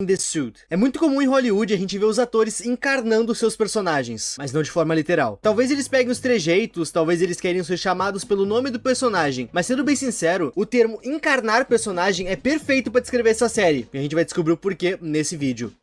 in the Suit. É muito comum em Hollywood a gente ver os atores encarnando seus personagens, mas não de forma literal. Talvez eles peguem os trejeitos, talvez eles queiram ser chamados pelo nome do personagem, mas sendo bem sincero, o termo encarnar personagem é perfeito para descrever essa série, e a gente vai descobrir o porquê nesse vídeo.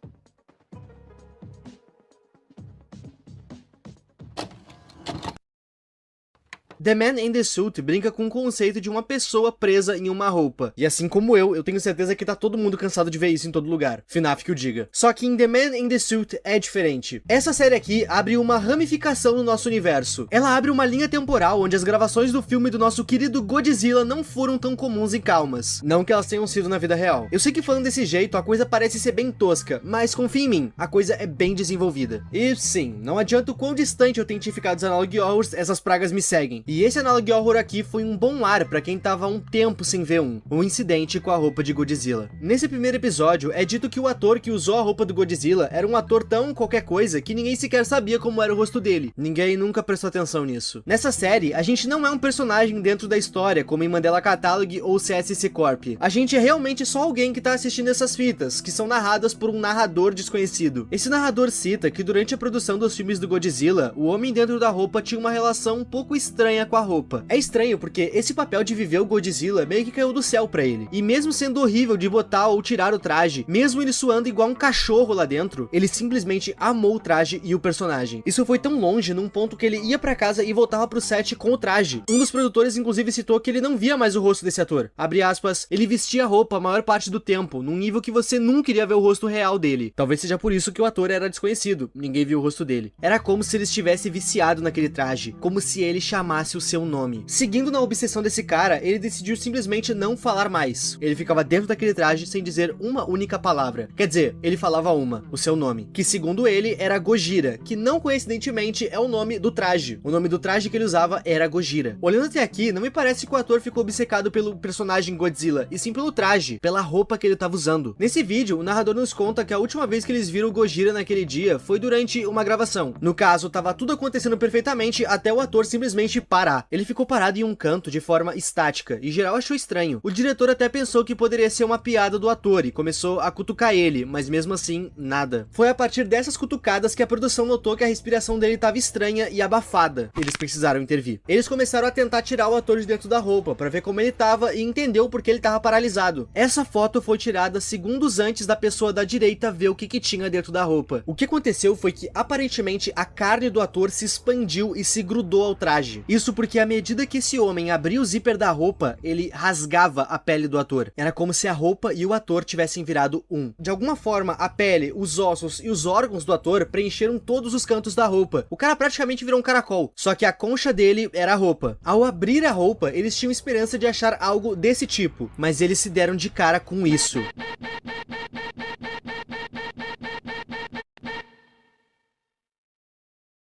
The Man in the Suit brinca com o conceito de uma pessoa presa em uma roupa. E assim como eu tenho certeza que tá todo mundo cansado de ver isso em todo lugar. FNAF que o diga. Só que em The Man in the Suit é diferente. Essa série aqui abre uma ramificação no nosso universo. Ela abre uma linha temporal onde as gravações do filme do nosso querido Godzilla não foram tão comuns e calmas. Não que elas tenham sido na vida real. Eu sei que falando desse jeito a coisa parece ser bem tosca, mas confia em mim, a coisa é bem desenvolvida. E sim, não adianta o quão distante eu tenho ficado dos Analog Horrors, essas pragas me seguem. E esse Analog Horror aqui foi um bom ar pra quem tava há um tempo sem ver um incidente com a roupa de Godzilla. Nesse primeiro episódio, é dito que o ator que usou a roupa do Godzilla era um ator tão qualquer coisa que ninguém sequer sabia como era o rosto dele. Ninguém nunca prestou atenção nisso. Nessa série, a gente não é um personagem dentro da história, como em Mandela Catalog ou CSC Corp. A gente é realmente só alguém que tá assistindo essas fitas, que são narradas por um narrador desconhecido. Esse narrador cita que durante a produção dos filmes do Godzilla, o homem dentro da roupa tinha uma relação um pouco estranha com a roupa. É estranho porque esse papel de viver o Godzilla meio que caiu do céu pra ele. E mesmo sendo horrível de botar ou tirar o traje, mesmo ele suando igual um cachorro lá dentro, ele simplesmente amou o traje e o personagem. Isso foi tão longe num ponto que ele ia pra casa e voltava pro set com o traje. Um dos produtores inclusive citou que ele não via mais o rosto desse ator. Abre aspas, ele vestia a roupa a maior parte do tempo, num nível que você nunca iria ver o rosto real dele. Talvez seja por isso que o ator era desconhecido, ninguém viu o rosto dele. Era como se ele estivesse viciado naquele traje, como se ele chamasse o seu nome. Seguindo na obsessão desse cara, ele decidiu simplesmente não falar mais. Ele ficava dentro daquele traje sem dizer uma única palavra. Quer dizer, ele falava uma, o seu nome, que segundo ele era Gojira, que não coincidentemente é o nome do traje. O nome do traje que ele usava era Gojira. Olhando até aqui, não me parece que o ator ficou obcecado pelo personagem Godzilla, e sim pelo traje, pela roupa que ele estava usando. Nesse vídeo, o narrador nos conta que a última vez que eles viram o Gojira naquele dia foi durante uma gravação. No caso, tava tudo acontecendo perfeitamente até o ator simplesmente parar. Ele ficou parado em um canto de forma estática, e geral achou estranho. O diretor até pensou que poderia ser uma piada do ator e começou a cutucar ele, mas mesmo assim, nada. Foi a partir dessas cutucadas que a produção notou que a respiração dele estava estranha e abafada. Eles precisaram intervir. Eles começaram a tentar tirar o ator de dentro da roupa, para ver como ele estava e entendeu porque ele estava paralisado. Essa foto foi tirada segundos antes da pessoa da direita ver o que tinha dentro da roupa. O que aconteceu foi que, aparentemente, a carne do ator se expandiu e se grudou ao traje. Isso porque à medida que esse homem abria o zíper da roupa, ele rasgava a pele do ator. Era como se a roupa e o ator tivessem virado um. De alguma forma, a pele, os ossos e os órgãos do ator preencheram todos os cantos da roupa. O cara praticamente virou um caracol, só que a concha dele era a roupa. Ao abrir a roupa, eles tinham esperança de achar algo desse tipo, mas eles se deram de cara com isso.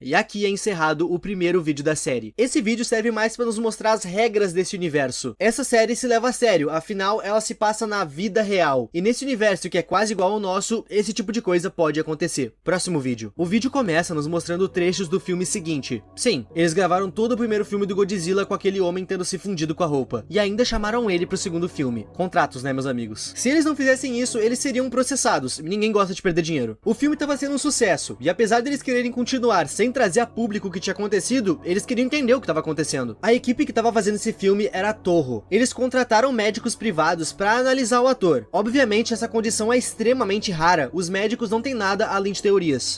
E aqui é encerrado o primeiro vídeo da série. Esse vídeo serve mais para nos mostrar as regras desse universo. Essa série se leva a sério, afinal ela se passa na vida real. E nesse universo que é quase igual ao nosso, esse tipo de coisa pode acontecer. Próximo vídeo. O vídeo começa nos mostrando trechos do filme seguinte. Sim, eles gravaram todo o primeiro filme do Godzilla com aquele homem tendo se fundido com a roupa. E ainda chamaram ele pro segundo filme. Contratos, né, meus amigos? Se eles não fizessem isso, eles seriam processados. Ninguém gosta de perder dinheiro. O filme estava sendo um sucesso, e apesar deles quererem continuar sem trazer a público o que tinha acontecido, eles queriam entender o que estava acontecendo. A equipe que estava fazendo esse filme era a Toho. Eles contrataram médicos privados para analisar o ator. Obviamente essa condição é extremamente rara, os médicos não têm nada além de teorias.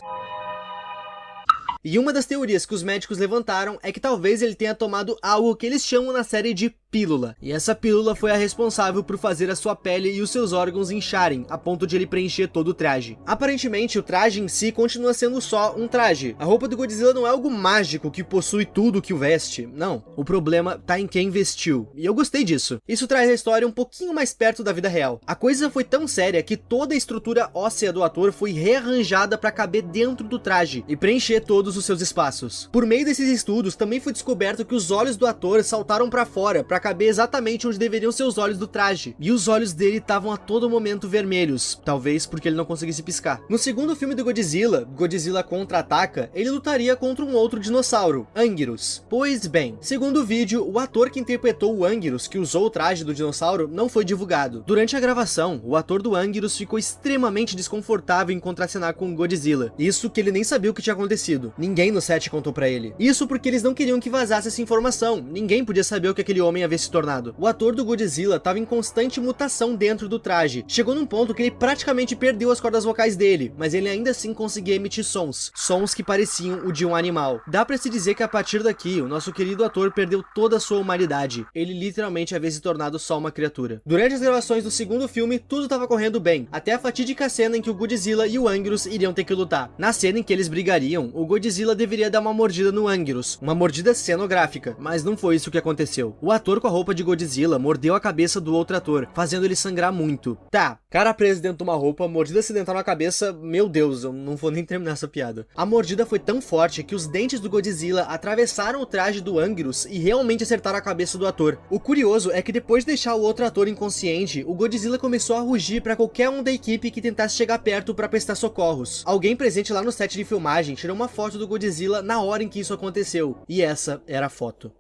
E uma das teorias que os médicos levantaram é que talvez ele tenha tomado algo que eles chamam na série de pílula. E essa pílula foi a responsável por fazer a sua pele e os seus órgãos incharem, a ponto de ele preencher todo o traje. Aparentemente, o traje em si continua sendo só um traje. A roupa do Godzilla não é algo mágico que possui tudo que o veste. Não. O problema tá em quem vestiu. E eu gostei disso. Isso traz a história um pouquinho mais perto da vida real. A coisa foi tão séria que toda a estrutura óssea do ator foi rearranjada para caber dentro do traje e preencher todos os seus espaços. Por meio desses estudos, também foi descoberto que os olhos do ator saltaram para fora para caber exatamente onde deveriam ser os olhos do traje. E os olhos dele estavam a todo momento vermelhos, talvez porque ele não conseguisse piscar. No segundo filme do Godzilla, Godzilla Contra-Ataca, ele lutaria contra um outro dinossauro, Anguirus. Pois bem, segundo o vídeo, o ator que interpretou o Anguirus, que usou o traje do dinossauro, não foi divulgado. Durante a gravação, o ator do Anguirus ficou extremamente desconfortável em contracenar com o Godzilla. Isso que ele nem sabia o que tinha acontecido. Ninguém no set contou pra ele. Isso porque eles não queriam que vazasse essa informação. Ninguém podia saber o que aquele homem havia se tornado. O ator do Godzilla estava em constante mutação dentro do traje. Chegou num ponto que ele praticamente perdeu as cordas vocais dele, mas ele ainda assim conseguia emitir sons que pareciam o de um animal. Dá pra se dizer que a partir daqui, o nosso querido ator perdeu toda a sua humanidade. Ele literalmente havia se tornado só uma criatura. Durante as gravações do segundo filme, tudo estava correndo bem, até a fatídica cena em que o Godzilla e o Anguirus iriam ter que lutar. Na cena em que eles brigariam, o Godzilla deveria dar uma mordida no Anguirus, uma mordida cenográfica, mas não foi isso que aconteceu. O ator com a roupa de Godzilla mordeu a cabeça do outro ator, fazendo ele sangrar muito. Tá, cara preso dentro de uma roupa, mordida acidental na cabeça, meu Deus, eu não vou nem terminar essa piada. A mordida foi tão forte que os dentes do Godzilla atravessaram o traje do Anguirus e realmente acertaram a cabeça do ator. O curioso é que depois de deixar o outro ator inconsciente, o Godzilla começou a rugir para qualquer um da equipe que tentasse chegar perto para prestar socorros. Alguém presente lá no set de filmagem tirou uma foto do Godzilla na hora em que isso aconteceu, e essa era a foto.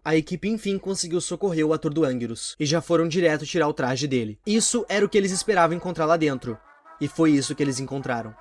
A equipe enfim conseguiu socorrer o ator do Anguirus, e já foram direto tirar o traje dele. Isso era o que eles esperavam encontrar lá dentro, e foi isso que eles encontraram.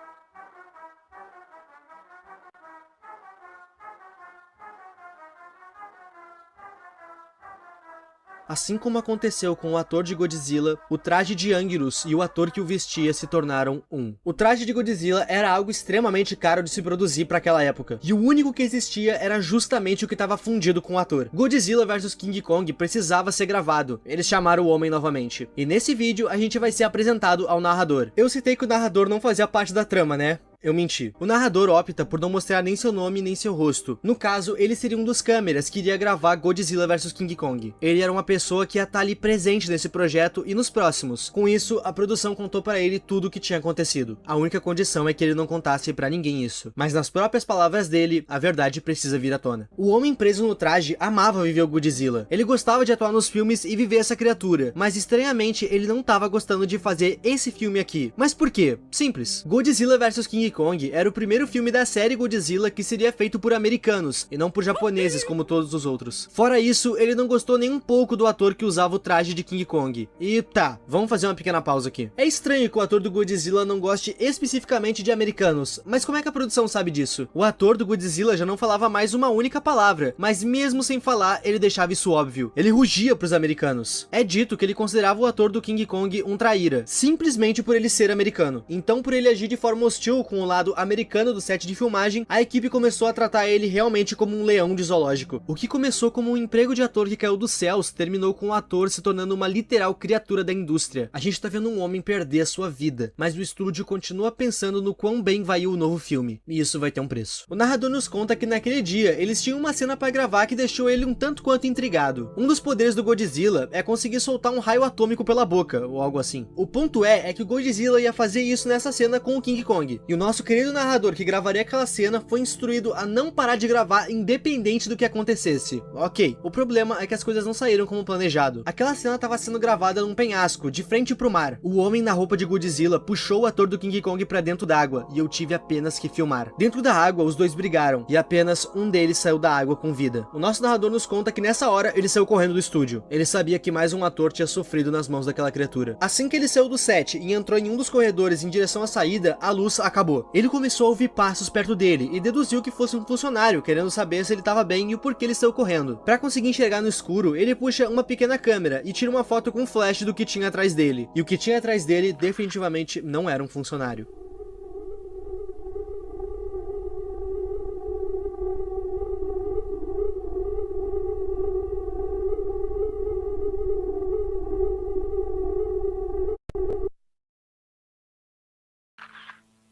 Assim como aconteceu com o ator de Godzilla, o traje de Anguirus e o ator que o vestia se tornaram um. O traje de Godzilla era algo extremamente caro de se produzir para aquela época, e o único que existia era justamente o que estava fundido com o ator. Godzilla vs King Kong precisava ser gravado, eles chamaram o homem novamente. E nesse vídeo a gente vai ser apresentado ao narrador. Eu citei que o narrador não fazia parte da trama, né? Eu menti. O narrador opta por não mostrar nem seu nome nem seu rosto. No caso, ele seria um dos câmeras que iria gravar Godzilla vs King Kong. Ele era uma pessoa que ia estar ali presente nesse projeto e nos próximos. Com isso, a produção contou para ele tudo o que tinha acontecido. A única condição é que ele não contasse para ninguém isso. Mas nas próprias palavras dele, a verdade precisa vir à tona. O homem preso no traje amava viver o Godzilla. Ele gostava de atuar nos filmes e viver essa criatura. Mas estranhamente, ele não estava gostando de fazer esse filme aqui. Mas por quê? Simples. Godzilla vs King Kong era o primeiro filme da série Godzilla que seria feito por americanos, e não por japoneses como todos os outros. Fora isso, ele não gostou nem um pouco do ator que usava o traje de King Kong. E tá, vamos fazer uma pequena pausa aqui. É estranho que o ator do Godzilla não goste especificamente de americanos, mas como é que a produção sabe disso? O ator do Godzilla já não falava mais uma única palavra, mas mesmo sem falar, ele deixava isso óbvio. Ele rugia pros americanos. É dito que ele considerava o ator do King Kong um traíra, simplesmente por ele ser americano. Então, por ele agir de forma hostil com o lado americano do set de filmagem, a equipe começou a tratar ele realmente como um leão de zoológico. O que começou como um emprego de ator que caiu dos céus, terminou com o ator se tornando uma literal criatura da indústria. A gente tá vendo um homem perder a sua vida, mas o estúdio continua pensando no quão bem vai ir o novo filme, e isso vai ter um preço. O narrador nos conta que naquele dia, eles tinham uma cena para gravar que deixou ele um tanto quanto intrigado. Um dos poderes do Godzilla é conseguir soltar um raio atômico pela boca, ou algo assim. O ponto é que o Godzilla ia fazer isso nessa cena com o King Kong, e o nosso querido narrador que gravaria aquela cena foi instruído a não parar de gravar independente do que acontecesse. Ok, o problema é que as coisas não saíram como planejado. Aquela cena estava sendo gravada num penhasco, de frente pro mar. O homem na roupa de Godzilla puxou o ator do King Kong pra dentro d'água, e eu tive apenas que filmar. Dentro da água, os dois brigaram, e apenas um deles saiu da água com vida. O nosso narrador nos conta que nessa hora ele saiu correndo do estúdio. Ele sabia que mais um ator tinha sofrido nas mãos daquela criatura. Assim que ele saiu do set e entrou em um dos corredores em direção à saída, a luz acabou. Ele começou a ouvir passos perto dele e deduziu que fosse um funcionário, querendo saber se ele estava bem e o porquê ele saiu correndo. Para conseguir enxergar no escuro, ele puxa uma pequena câmera e tira uma foto com flash do que tinha atrás dele. E o que tinha atrás dele definitivamente não era um funcionário.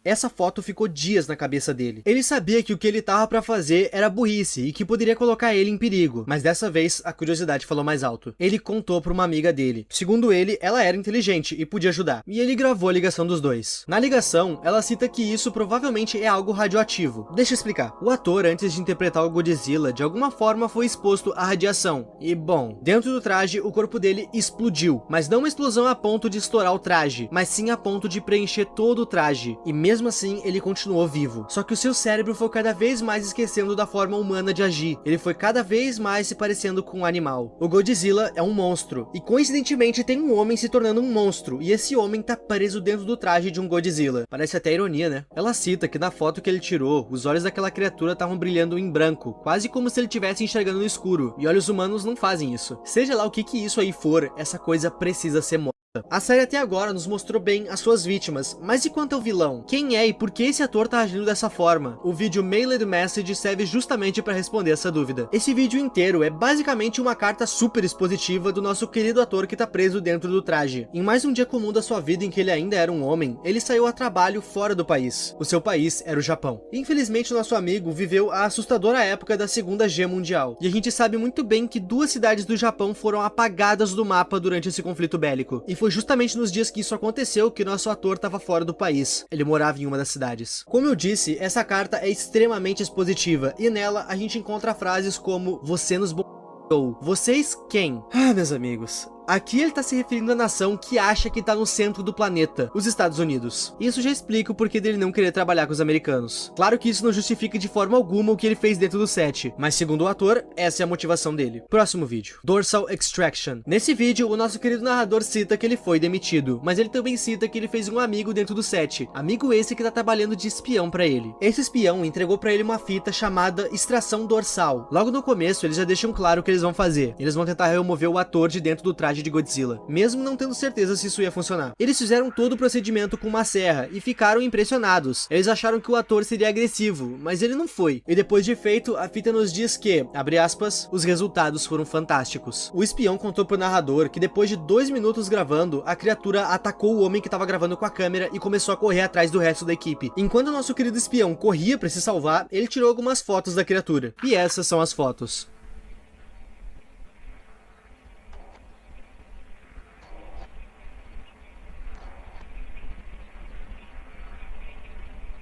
Essa foto ficou dias na cabeça dele. Ele sabia que o que ele tava pra fazer era burrice e que poderia colocar ele em perigo, mas dessa vez a curiosidade falou mais alto. Ele contou pra uma amiga dele. Segundo ele, ela era inteligente e podia ajudar, e ele gravou a ligação dos dois. Na ligação, ela cita que isso provavelmente é algo radioativo. Deixa eu explicar. O ator, antes de interpretar o Godzilla, de alguma forma foi exposto à radiação. E bom, dentro do traje, o corpo dele explodiu, mas não uma explosão a ponto de estourar o traje, mas sim a ponto de preencher todo o traje. E mesmo assim, ele continuou vivo. Só que o seu cérebro foi cada vez mais esquecendo da forma humana de agir. Ele foi cada vez mais se parecendo com um animal. O Godzilla é um monstro, e coincidentemente tem um homem se tornando um monstro, e esse homem tá preso dentro do traje de um Godzilla. Parece até ironia, né? Ela cita que na foto que ele tirou, os olhos daquela criatura estavam brilhando em branco, quase como se ele estivesse enxergando no escuro, e olhos humanos não fazem isso. Seja lá o que isso aí for, essa coisa precisa ser morta. A série até agora nos mostrou bem as suas vítimas, mas e quanto ao vilão? Quem é e por que esse ator tá agindo dessa forma? O vídeo Mailed Message serve justamente para responder essa dúvida. Esse vídeo inteiro é basicamente uma carta super expositiva do nosso querido ator que tá preso dentro do traje. Em mais um dia comum da sua vida em que ele ainda era um homem, ele saiu a trabalho fora do país. O seu país era o Japão. Infelizmente, o nosso amigo viveu a assustadora época da Segunda Guerra Mundial, e a gente sabe muito bem que 2 cidades do Japão foram apagadas do mapa durante esse conflito bélico. E foi justamente nos dias que isso aconteceu que nosso ator estava fora do país. Ele morava em uma das cidades. Como eu disse, essa carta é extremamente expositiva, e nela a gente encontra frases como "você nos ou vocês quem?". Meus amigos, aqui ele tá se referindo à nação que acha que tá no centro do planeta, os Estados Unidos. Isso já explica o porquê dele não querer trabalhar com os americanos. Claro que isso não justifica de forma alguma o que ele fez dentro do set, mas segundo o ator, essa é a motivação dele. Próximo vídeo. Dorsal Extraction. Nesse vídeo, o nosso querido narrador cita que ele foi demitido, mas ele também cita que ele fez um amigo dentro do set. Amigo esse que tá trabalhando de espião pra ele. Esse espião entregou pra ele uma fita chamada extração dorsal. Logo no começo, eles já deixam claro o que eles vão fazer. Eles vão tentar remover o ator de dentro do traje de Godzilla, mesmo não tendo certeza se isso ia funcionar. Eles fizeram todo o procedimento com uma serra e ficaram impressionados. Eles acharam que o ator seria agressivo, mas ele não foi. E depois de feito, a fita nos diz que, abre aspas, os resultados foram fantásticos. O espião contou pro narrador que depois de 2 minutos gravando, a criatura atacou o homem que estava gravando com a câmera e começou a correr atrás do resto da equipe. Enquanto o nosso querido espião corria para se salvar, ele tirou algumas fotos da criatura. E essas são as fotos.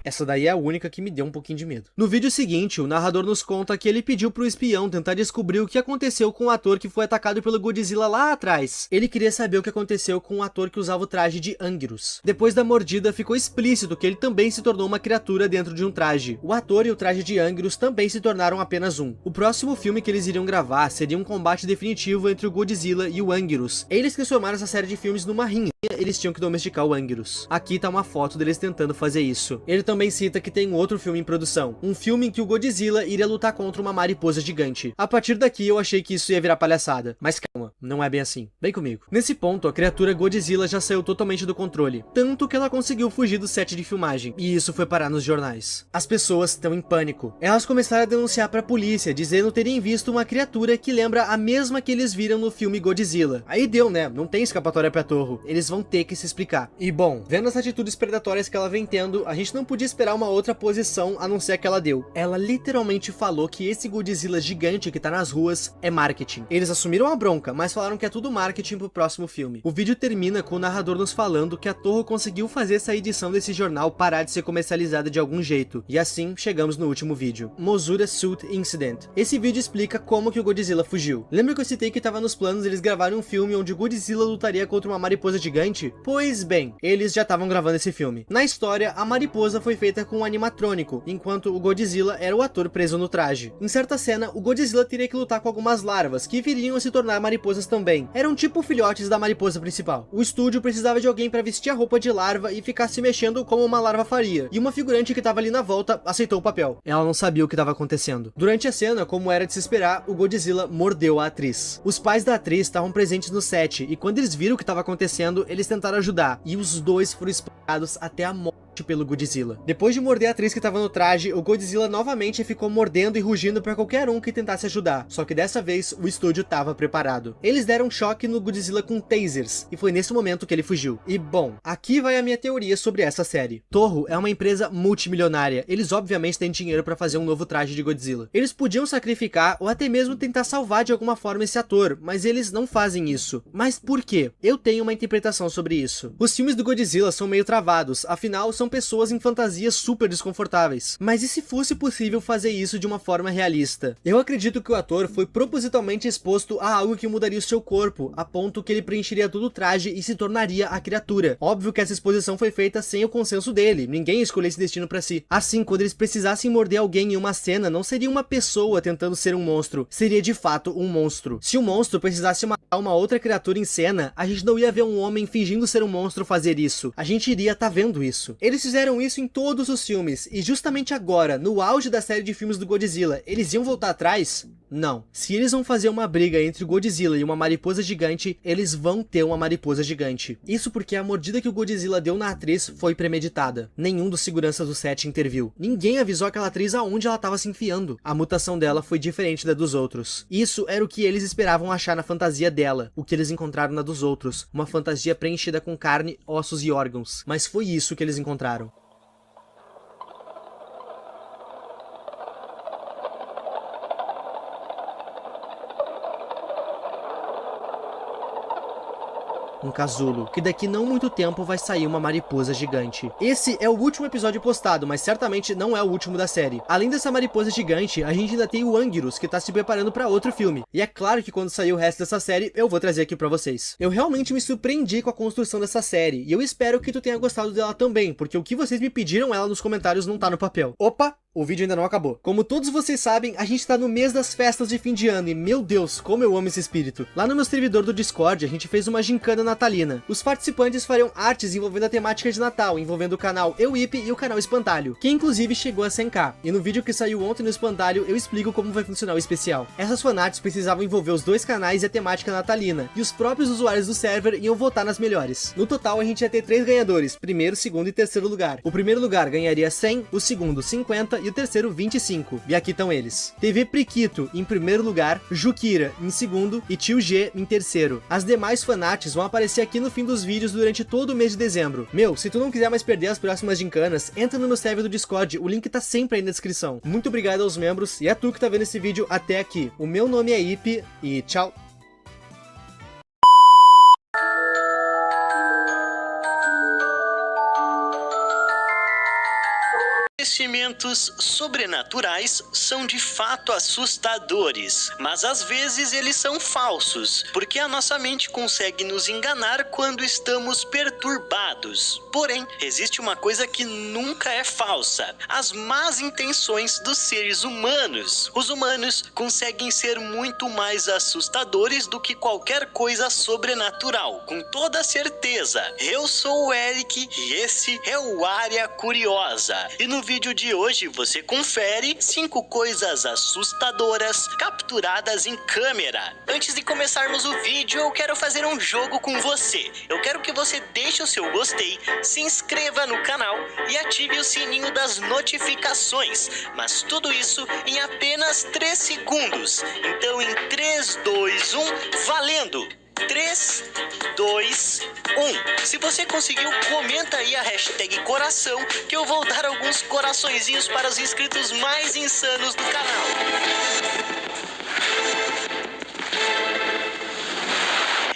Essa daí é a única que me deu um pouquinho de medo. No vídeo seguinte, o narrador nos conta que ele pediu pro espião tentar descobrir o que aconteceu com o ator que foi atacado pelo Godzilla lá atrás. Ele queria saber o que aconteceu com o ator que usava o traje de Anguirus. Depois da mordida, ficou explícito que ele também se tornou uma criatura dentro de um traje. O ator e o traje de Anguirus também se tornaram apenas um. O próximo filme que eles iriam gravar seria um combate definitivo entre o Godzilla e o Anguirus. Eles transformaram essa série de filmes numa rinha. Eles tinham que domesticar o Anguirus. Aqui tá uma foto deles tentando fazer isso. Ele também cita que tem outro filme em produção. Um filme em que o Godzilla iria lutar contra uma mariposa gigante. A partir daqui eu achei que isso ia virar palhaçada. Mas calma, não é bem assim. Vem comigo. Nesse ponto, a criatura Godzilla já saiu totalmente do controle. Tanto que ela conseguiu fugir do set de filmagem. E isso foi parar nos jornais. As pessoas estão em pânico. Elas começaram a denunciar pra polícia, dizendo terem visto uma criatura que lembra a mesma que eles viram no filme Godzilla. Aí deu, né? Não tem escapatória pra Torro. Eles vão ter que se explicar. E bom, vendo as atitudes predatórias que ela vem tendo, a gente não podia esperar uma outra posição a não ser a que ela deu. Ela literalmente falou que esse Godzilla gigante que tá nas ruas é marketing. Eles assumiram a bronca, mas falaram que é tudo marketing pro próximo filme. O vídeo termina com o narrador nos falando que a Torro conseguiu fazer essa edição desse jornal parar de ser comercializada de algum jeito. E assim, chegamos no último vídeo. Mozura Suit Incident. Esse vídeo explica como que o Godzilla fugiu. Lembra que eu citei que tava nos planos eles gravarem um filme onde o Godzilla lutaria contra uma mariposa gigante? Pois bem, eles já estavam gravando esse filme. Na história, a mariposa foi feita com um animatrônico, enquanto o Godzilla era o ator preso no traje. Em certa cena, o Godzilla teria que lutar com algumas larvas, que viriam a se tornar mariposas também. Eram tipo filhotes da mariposa principal. O estúdio precisava de alguém para vestir a roupa de larva e ficar se mexendo como uma larva faria. E uma figurante que estava ali na volta aceitou o papel. Ela não sabia o que estava acontecendo. Durante a cena, como era de se esperar, o Godzilla mordeu a atriz. Os pais da atriz estavam presentes no set, e quando eles viram o que estava acontecendo, eles tentaram ajudar. E os dois foram espancados até a morte pelo Godzilla. Depois de morder a atriz que tava no traje, o Godzilla novamente ficou mordendo e rugindo pra qualquer um que tentasse ajudar, só que dessa vez o estúdio tava preparado. Eles deram choque no Godzilla com tasers, e foi nesse momento que ele fugiu. E bom, aqui vai a minha teoria sobre essa série. Toho é uma empresa multimilionária, eles obviamente têm dinheiro pra fazer um novo traje de Godzilla. Eles podiam sacrificar ou até mesmo tentar salvar de alguma forma esse ator, mas eles não fazem isso. Mas por quê? Eu tenho uma interpretação sobre isso. Os filmes do Godzilla são meio travados, afinal são pessoas em fantasias super desconfortáveis. Mas e se fosse possível fazer isso de uma forma realista? Eu acredito que o ator foi propositalmente exposto a algo que mudaria o seu corpo, a ponto que ele preencheria todo o traje e se tornaria a criatura. Óbvio que essa exposição foi feita sem o consenso dele, ninguém escolheu esse destino pra si. Assim, quando eles precisassem morder alguém em uma cena, não seria uma pessoa tentando ser um monstro, seria de fato um monstro. Se o monstro precisasse matar uma outra criatura em cena, a gente não ia ver um homem fingindo ser um monstro fazer isso. A gente iria tá vendo isso. Eles fizeram isso em todos os filmes, e justamente agora, no auge da série de filmes do Godzilla, eles iam voltar atrás? Não. Se eles vão fazer uma briga entre o Godzilla e uma mariposa gigante, eles vão ter uma mariposa gigante. Isso porque a mordida que o Godzilla deu na atriz foi premeditada. Nenhum dos seguranças do set interviu. Ninguém avisou aquela atriz aonde ela estava se enfiando. A mutação dela foi diferente da dos outros. Isso era o que eles esperavam achar na fantasia dela. O que eles encontraram na dos outros. Uma fantasia preenchida com carne, ossos e órgãos. Mas foi isso que eles encontraram. Um casulo, que daqui não muito tempo vai sair uma mariposa gigante. Esse é o último episódio postado, mas certamente não é o último da série. Além dessa mariposa gigante, a gente ainda tem o Anguirus, que tá se preparando pra outro filme. E é claro que quando sair o resto dessa série, eu vou trazer aqui pra vocês. Eu realmente me surpreendi com a construção dessa série, e eu espero que tu tenha gostado dela também, porque o que vocês me pediram ela nos comentários não tá no papel. Opa! O vídeo ainda não acabou. Como todos vocês sabem, a gente tá no mês das festas de fim de ano e, meu Deus, como eu amo esse espírito. Lá no meu servidor do Discord, a gente fez uma gincana natalina. Os participantes fariam artes envolvendo a temática de Natal, envolvendo o canal Euip e o canal Espantalho, que inclusive chegou a 100k. E no vídeo que saiu ontem no Espantalho, eu explico como vai funcionar o especial. Essas fanarts precisavam envolver os dois canais e a temática natalina, e os próprios usuários do server iam votar nas melhores. No total, a gente ia ter 3 ganhadores, primeiro, segundo e terceiro lugar. O primeiro lugar ganharia 100, o segundo 50 e o terceiro 25. E aqui estão eles. TV Priquito em primeiro lugar, Jukira em segundo e Tio G em terceiro. As demais fanarts vão aparecer aqui no fim dos vídeos durante todo o mês de dezembro. Meu, se tu não quiser mais perder as próximas gincanas, entra no meu server do Discord, o link tá sempre aí na descrição. Muito obrigado aos membros e a tu que tá vendo esse vídeo até aqui. O meu nome é Ip e tchau! Acontecimentos sobrenaturais são de fato assustadores, mas às vezes eles são falsos, porque a nossa mente consegue nos enganar quando estamos perturbados. Porém, existe uma coisa que nunca é falsa: as más intenções dos seres humanos. Os humanos conseguem ser muito mais assustadores do que qualquer coisa sobrenatural, com toda certeza. Eu sou o Eric e esse é o Área Curiosa. E no vídeo de hoje você confere 5 coisas assustadoras capturadas em câmera. Antes de começarmos o vídeo, eu quero fazer um jogo com você. Eu quero que você deixe o seu gostei, se inscreva no canal e ative o sininho das notificações. Mas tudo isso em apenas 3 segundos. Então em 3, 2, 1, valendo! 3, 2, 1. Se você conseguiu, comenta aí a hashtag coração, que eu vou dar alguns coraçõezinhos para os inscritos mais insanos do canal.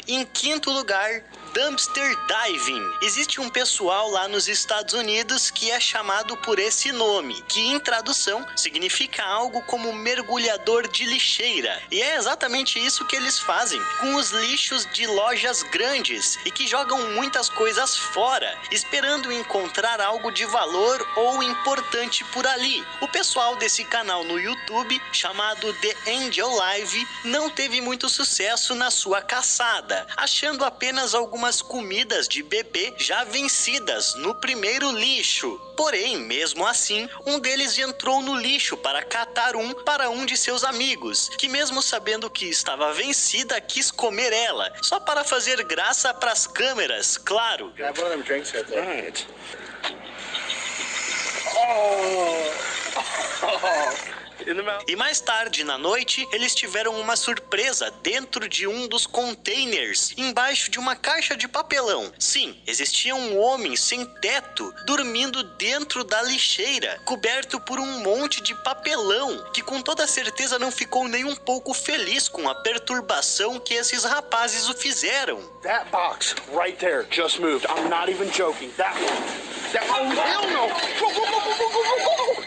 Em quinto lugar, dumpster diving. Existe um pessoal lá nos Estados Unidos que é chamado por esse nome, que em tradução significa algo como mergulhador de lixeira. E é exatamente isso que eles fazem com os lixos de lojas grandes e que jogam muitas coisas fora, esperando encontrar algo de valor ou importante por ali. O pessoal desse canal no YouTube, chamado The Angel Live, não teve muito sucesso na sua caçada, achando apenas algumas comidas de bebê já vencidas no primeiro lixo. Porém, mesmo assim, um deles entrou no lixo para catar para um de seus amigos, que mesmo sabendo que estava vencida, quis comer ela, só para fazer graça para as câmeras, claro. E mais tarde na noite, eles tiveram uma surpresa dentro de um dos containers, embaixo de uma caixa de papelão. Sim, existia um homem sem teto dormindo dentro da lixeira, coberto por um monte de papelão, que com toda certeza não ficou nem um pouco feliz com a perturbação que esses rapazes o fizeram. That box right there just moved. I'm not even joking. That one. Oh, hell no! Whoa, whoa, whoa, whoa, whoa, whoa, whoa.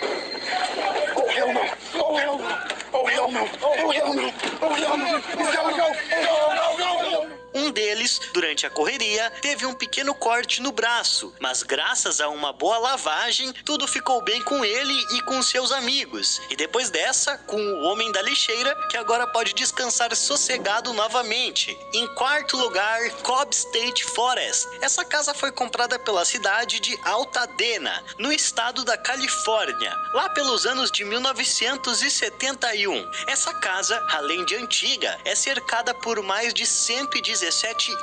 Oh, hell no! Oh, hell no! Oh, hell no! Oh, hell no! Oh, hell no! He's gotta go! Oh, no, no, no! Um deles, durante a correria, teve um pequeno corte no braço, mas graças a uma boa lavagem, tudo ficou bem com ele e com seus amigos. E depois dessa, com o homem da lixeira, que agora pode descansar sossegado novamente. Em quarto lugar, Cobb State Forest. Essa casa foi comprada pela cidade de Altadena, no estado da Califórnia, lá pelos anos de 1971. Essa casa, além de antiga, é cercada por mais de 117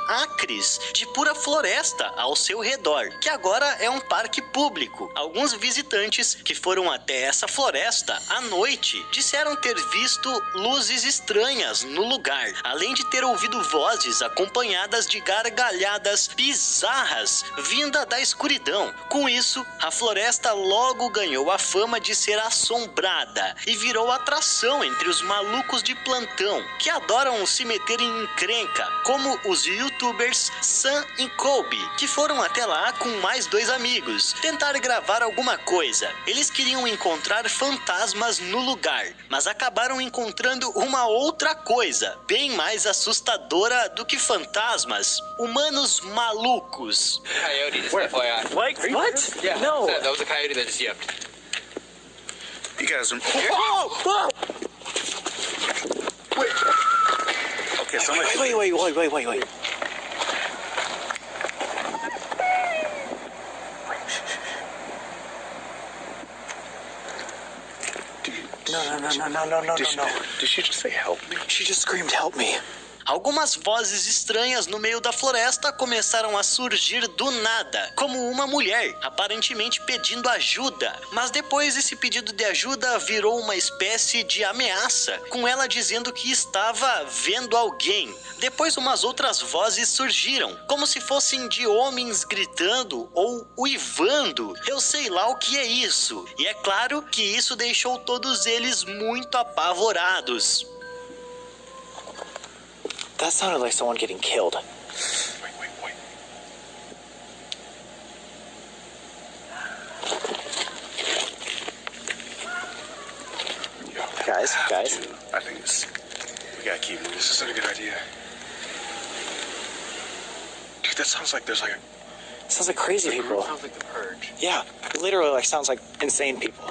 acres de pura floresta ao seu redor, que agora é um parque público. Alguns visitantes que foram até essa floresta à noite disseram ter visto luzes estranhas no lugar, além de ter ouvido vozes acompanhadas de gargalhadas bizarras vinda da escuridão. Com isso, a floresta logo ganhou a fama de ser assombrada e virou atração entre os malucos de plantão, que adoram se meter em encrenca, como os youtubers Sam e Colby, que foram até lá com mais dois amigos tentar gravar alguma coisa. Eles queriam encontrar fantasmas no lugar, mas acabaram encontrando uma outra coisa, bem mais assustadora do que fantasmas: humanos malucos. Coyote, just FYI. Like, what? Yeah, No. that was a coyote that just yapped. You guys are... Oh! Oh! Wait. Okay, so I'm gonna... Wait. No. Did she just say help me? She just screamed, help me. Algumas vozes estranhas no meio da floresta começaram a surgir do nada, como uma mulher, aparentemente pedindo ajuda. Mas depois esse pedido de ajuda virou uma espécie de ameaça, com ela dizendo que estava vendo alguém. Depois umas outras vozes surgiram, como se fossem de homens gritando ou uivando. Eu sei lá o que é isso. E é claro que isso deixou todos eles muito apavorados. That sounded like someone getting killed. Wait. Guys. I think we gotta keep moving. This isn't a good idea. Dude, that sounds like there's like a... Sounds like crazy people. Sounds like the purge. Yeah, literally like sounds like insane people.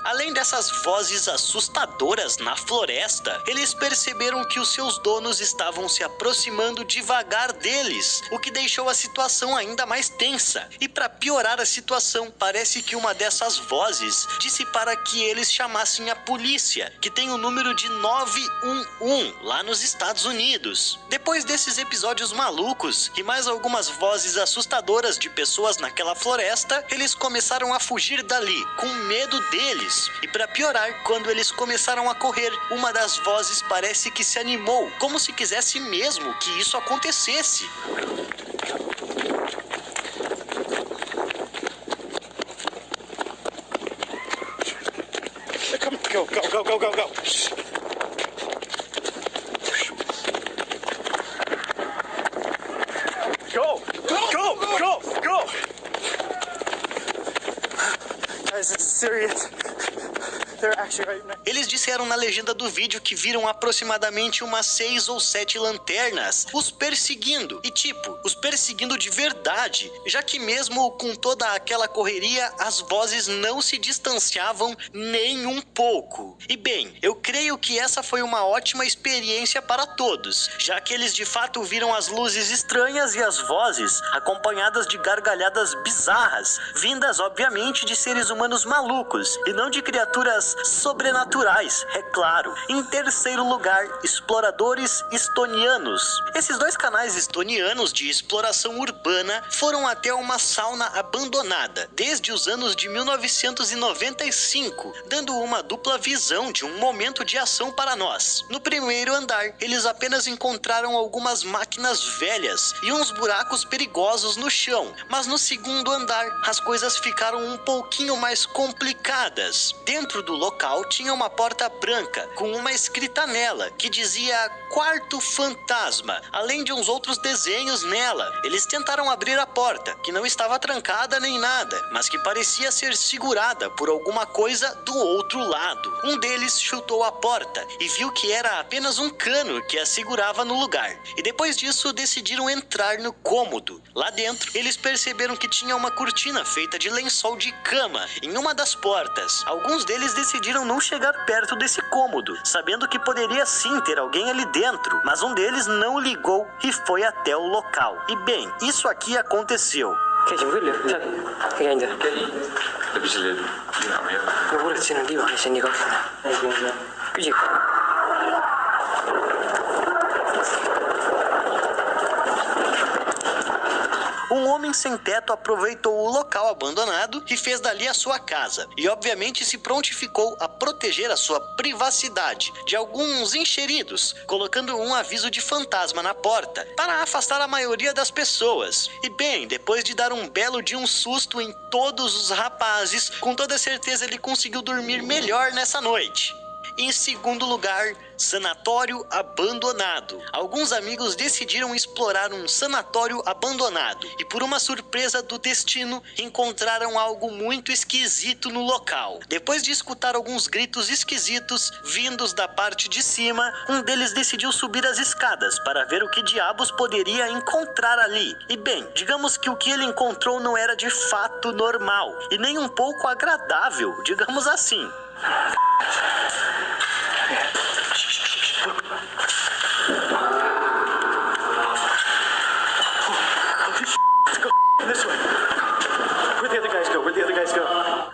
Além dessas vozes assustadoras na floresta, eles perceberam que os seus donos estavam se aproximando devagar deles, o que deixou a situação ainda mais tensa. E para piorar a situação, parece que uma dessas vozes disse para que eles chamassem a polícia, que tem o número de 911 lá nos Estados Unidos. Depois desses episódios malucos e mais algumas vozes assustadoras de pessoas naquela floresta, eles começaram a fugir dali, com medo deles. E para piorar, quando eles começaram a correr, uma das vozes parece que se animou, como se quisesse mesmo que isso acontecesse. Go. Go. Guys, this is serious. They're actually right now. Eles disseram na legenda do vídeo que viram aproximadamente umas 6 ou 7 lanternas os perseguindo. E os perseguindo de verdade, já que mesmo com toda aquela correria, as vozes não se distanciavam nem um pouco. E bem, eu creio que essa foi uma ótima experiência para todos, já que eles de fato viram as luzes estranhas e as vozes, acompanhadas de gargalhadas bizarras, vindas obviamente de seres humanos malucos, e não de criaturas fenômenos sobrenaturais, é claro. Em terceiro lugar, exploradores estonianos. Esses dois canais estonianos de exploração urbana foram até uma sauna abandonada desde os anos de 1995, dando uma dupla visão de um momento de ação para nós. No primeiro andar, eles apenas encontraram algumas máquinas velhas e uns buracos perigosos no chão, mas no segundo andar, as coisas ficaram um pouquinho mais complicadas. Dentro do local tinha uma porta branca com uma escrita nela que dizia Quarto Fantasma, além de uns outros desenhos nela. Eles tentaram abrir a porta, que não estava trancada nem nada, mas que parecia ser segurada por alguma coisa do outro lado. Um deles chutou a porta e viu que era apenas um cano que a segurava no lugar. E depois disso decidiram entrar no cômodo. Lá dentro, eles perceberam que tinha uma cortina feita de lençol de cama em uma das portas. Alguns deles decidiram não chegar perto desse cômodo, sabendo que poderia sim ter alguém ali dentro, mas um deles não ligou e foi até o local. E bem, isso aqui aconteceu. Um homem sem teto aproveitou o local abandonado e fez dali a sua casa. E obviamente se prontificou a proteger a sua privacidade de alguns enxeridos, colocando um aviso de fantasma na porta para afastar a maioria das pessoas. E bem, depois de dar um belo de um susto em todos os rapazes, com toda certeza ele conseguiu dormir melhor nessa noite. Em segundo lugar, sanatório abandonado. Alguns amigos decidiram explorar um sanatório abandonado e, por uma surpresa do destino, encontraram algo muito esquisito no local. Depois de escutar alguns gritos esquisitos vindos da parte de cima, um deles decidiu subir as escadas para ver o que diabos poderia encontrar ali. E bem, digamos que o que ele encontrou não era de fato normal e nem um pouco agradável, digamos assim.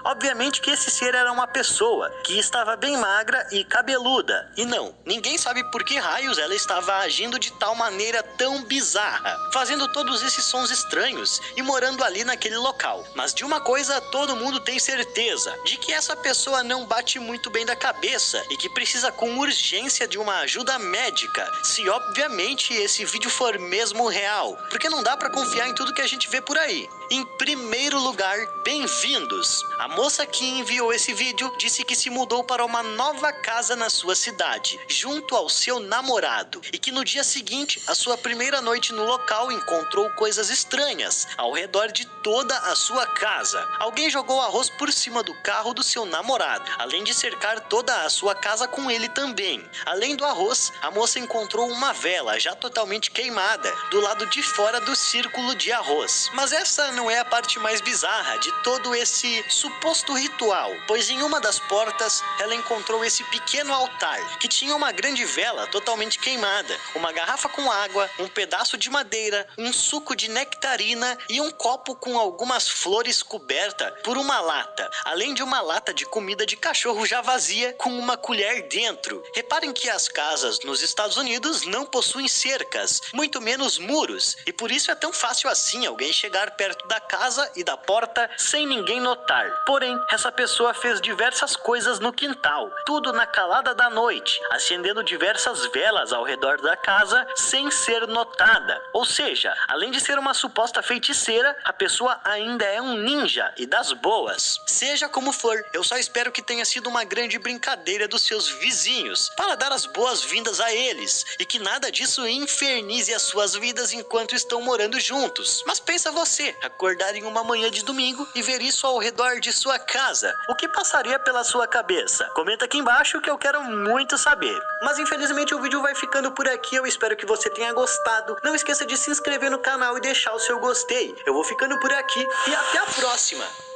Obviamente que esse ser era uma pessoa que estava bem magra e cabeluda. E não, ninguém sabe por que raios ela estava agindo de tal maneira tão bizarra, fazendo todos esses sons estranhos e morando ali naquele local. Mas de uma coisa todo mundo tem certeza, de que essa pessoa não bate muito bem da cabeça e que precisa com urgência de uma ajuda médica, se obviamente esse vídeo for mesmo real, porque não dá pra confiar em tudo que a gente vê por aí. Em primeiro lugar, bem-vindos! A moça que enviou esse vídeo disse que se mudou para uma nova casa na sua cidade, junto ao seu namorado, e que no dia seguinte, a sua primeira noite no local, encontrou coisas estranhas ao redor de toda a sua casa. Alguém jogou arroz por cima do carro do seu namorado, além de cercar toda a sua casa com ele também. Além do arroz, a moça encontrou uma vela já totalmente queimada do lado de fora do círculo de arroz. Mas essa não é a parte mais bizarra de todo esse suposto ritual, pois em uma das portas ela encontrou esse pequeno altar que tinha uma grande vela totalmente queimada, uma garrafa com água, um pedaço de madeira, um suco de nectarina e um copo com algumas flores coberta por uma lata, além de uma lata de comida de cachorro já vazia com uma colher dentro. Reparem que as casas nos Estados Unidos não possuem cercas, muito menos muros, e por isso é tão fácil assim alguém chegar perto da casa e da porta sem ninguém notar. Porém, essa pessoa fez diversas coisas no quintal, tudo na calada da noite, acendendo diversas velas ao redor da casa sem ser notada. Ou seja, além de ser uma suposta feiticeira, a pessoa ainda é um ninja e das boas. Seja como for, eu só espero que tenha sido uma grande brincadeira dos seus vizinhos, para dar as boas-vindas a eles, e que nada disso infernize as suas vidas enquanto estão morando juntos. Mas pensa você, acordar em uma manhã de domingo e ver isso ao redor de sua casa. O que passaria pela sua cabeça? Comenta aqui embaixo que eu quero muito saber. Mas infelizmente o vídeo vai ficando por aqui, eu espero que você tenha gostado. Não esqueça de se inscrever no canal e deixar o seu gostei. Eu vou ficando por aqui e até a próxima!